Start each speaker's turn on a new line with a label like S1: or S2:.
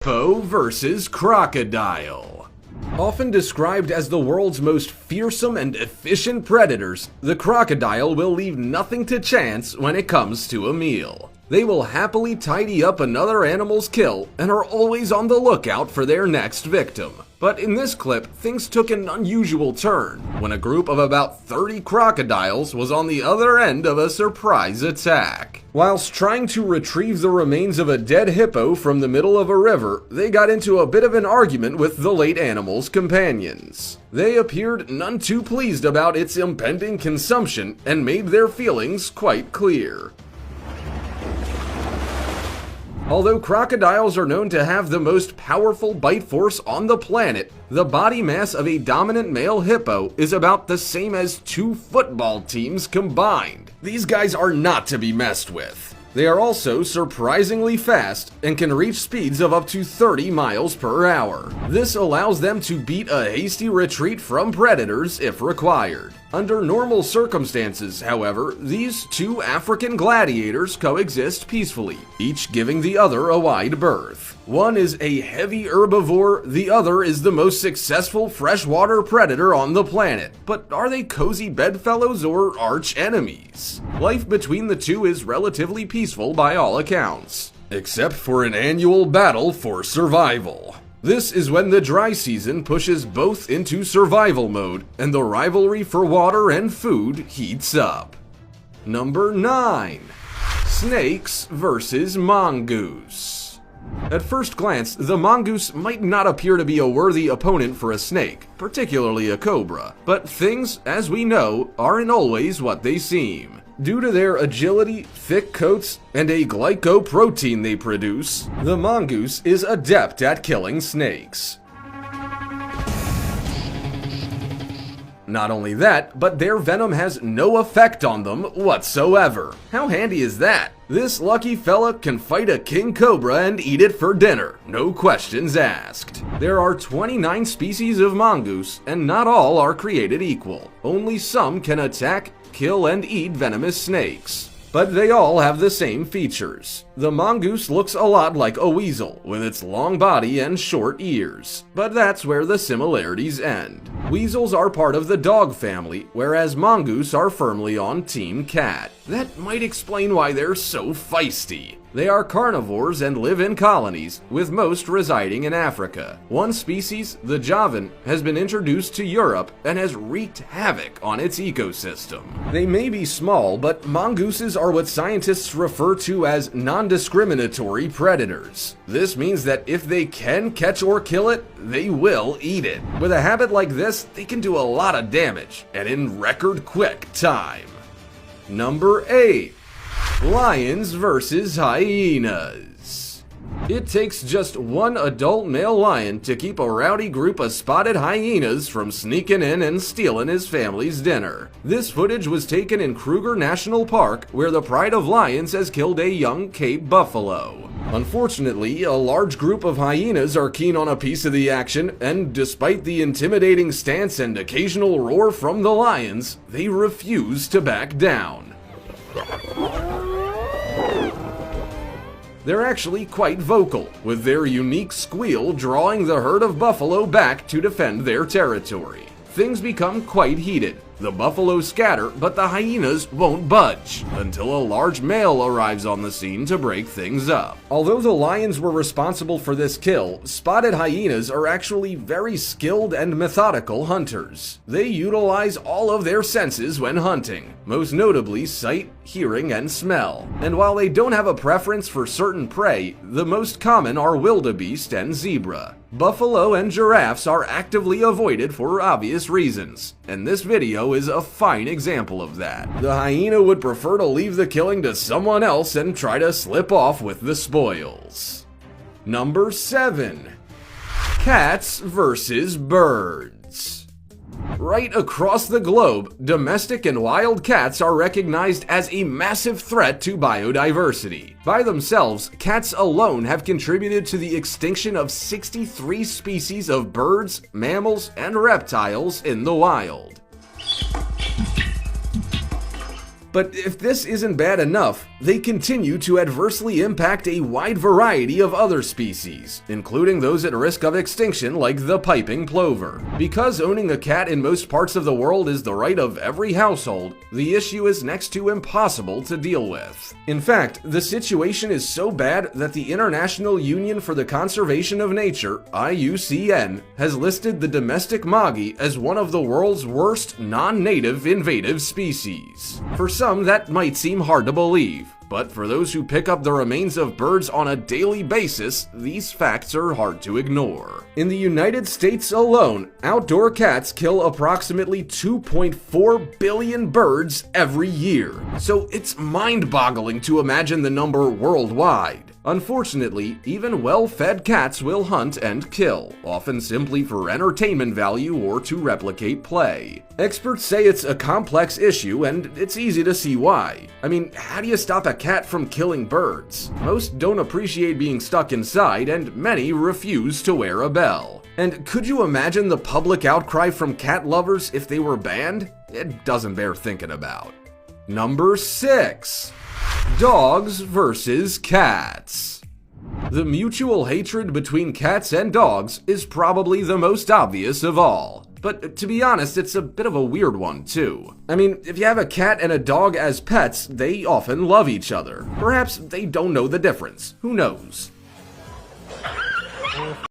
S1: Hippo versus crocodile. Often described as the world's most fearsome and efficient predators, the crocodile will leave nothing to chance when it comes to a meal. They will happily tidy up another animal's kill and are always on the lookout for their next victim. But in this clip, things took an unusual turn when a group of about 30 crocodiles was on the other end of a surprise attack. Whilst trying to retrieve the remains of a dead hippo from the middle of a river, they got into a bit of an argument with the late animal's companions. They appeared none too pleased about its impending consumption and made their feelings quite clear. Although crocodiles are known to have the most powerful bite force on the planet, the body mass of a dominant male hippo is about the same as 2 football teams combined. These guys are not to be messed with. They are also surprisingly fast and can reach speeds of up to 30 miles per hour. This allows them to beat a hasty retreat from predators if required. Under normal circumstances, however, these 2 African gladiators coexist peacefully, each giving the other a wide berth. One is a heavy herbivore, the other is the most successful freshwater predator on the planet. But are they cozy bedfellows or arch enemies? Life between the 2 is relatively peaceful by all accounts, except for an annual battle for survival. This is when the dry season pushes both into survival mode, and the rivalry for water and food heats up. Number 9. Snakes versus mongoose. At first glance, the mongoose might not appear to be a worthy opponent for a snake, particularly a cobra. But things, as we know, aren't always what they seem. Due to their agility, thick coats, and a glycoprotein they produce, the mongoose is adept at killing snakes. Not only that, but their venom has no effect on them whatsoever. How handy is that? This lucky fella can fight a king cobra and eat it for dinner, no questions asked. There are 29 species of mongoose, and not all are created equal. Only some can attack, kill, and eat venomous snakes. But they all have the same features. The mongoose looks a lot like a weasel, with its long body and short ears. But that's where the similarities end. Weasels are part of the dog family, whereas mongoose are firmly on Team Cat. That might explain why they're so feisty. They are carnivores and live in colonies, with most residing in Africa. One species, the Javan, has been introduced to Europe and has wreaked havoc on its ecosystem. They may be small, but mongooses are what scientists refer to as non-discriminatory predators. This means that if they can catch or kill it, they will eat it. With a habit like this, they can do a lot of damage, and in record quick time. Number 8. Lions versus hyenas. It takes just one adult male lion to keep a rowdy group of spotted hyenas from sneaking in and stealing his family's dinner. This footage was taken in Kruger National Park, where the pride of lions has killed a young Cape buffalo. Unfortunately, a large group of hyenas are keen on a piece of the action, and despite the intimidating stance and occasional roar from the lions, they refuse to back down. They're actually quite vocal, with their unique squeal drawing the herd of buffalo back to defend their territory. Things become quite heated. The buffalo scatter, but the hyenas won't budge until a large male arrives on the scene to break things up. Although the lions were responsible for this kill, spotted hyenas are actually very skilled and methodical hunters. They utilize all of their senses when hunting, most notably sight, hearing, and smell. And while they don't have a preference for certain prey, the most common are wildebeest and zebra. Buffalo and giraffes are actively avoided for obvious reasons, and this video is a fine example of that. The hyena would prefer to leave the killing to someone else and try to slip off with the spoils. Number 7. Cats versus birds. Right across the globe, domestic and wild cats are recognized as a massive threat to biodiversity. By themselves, cats alone have contributed to the extinction of 63 species of birds, mammals, and reptiles in the wild. But if this isn't bad enough, they continue to adversely impact a wide variety of other species, including those at risk of extinction like the piping plover. Because owning a cat in most parts of the world is the right of every household, the issue is next to impossible to deal with. In fact, the situation is so bad that the International Union for the Conservation of Nature, IUCN, has listed the domestic moggy as one of the world's worst non-native invasive species. For some, that might seem hard to believe, but for those who pick up the remains of birds on a daily basis, these facts are hard to ignore. In the United States alone, outdoor cats kill approximately 2.4 billion birds every year. So it's mind-boggling to imagine the number worldwide. Unfortunately, even well-fed cats will hunt and kill, often simply for entertainment value or to replicate play. Experts say it's a complex issue, and it's easy to see why. I mean, how do you stop a cat from killing birds? Most don't appreciate being stuck inside, and many refuse to wear a bell. And could you imagine the public outcry from cat lovers if they were banned? It doesn't bear thinking about. Number 6. Dogs versus cats. The mutual hatred between cats and dogs is probably the most obvious of all. But to be honest, it's a bit of a weird one too. I mean, if you have a cat and a dog as pets, they often love each other. Perhaps they don't know the difference. Who knows?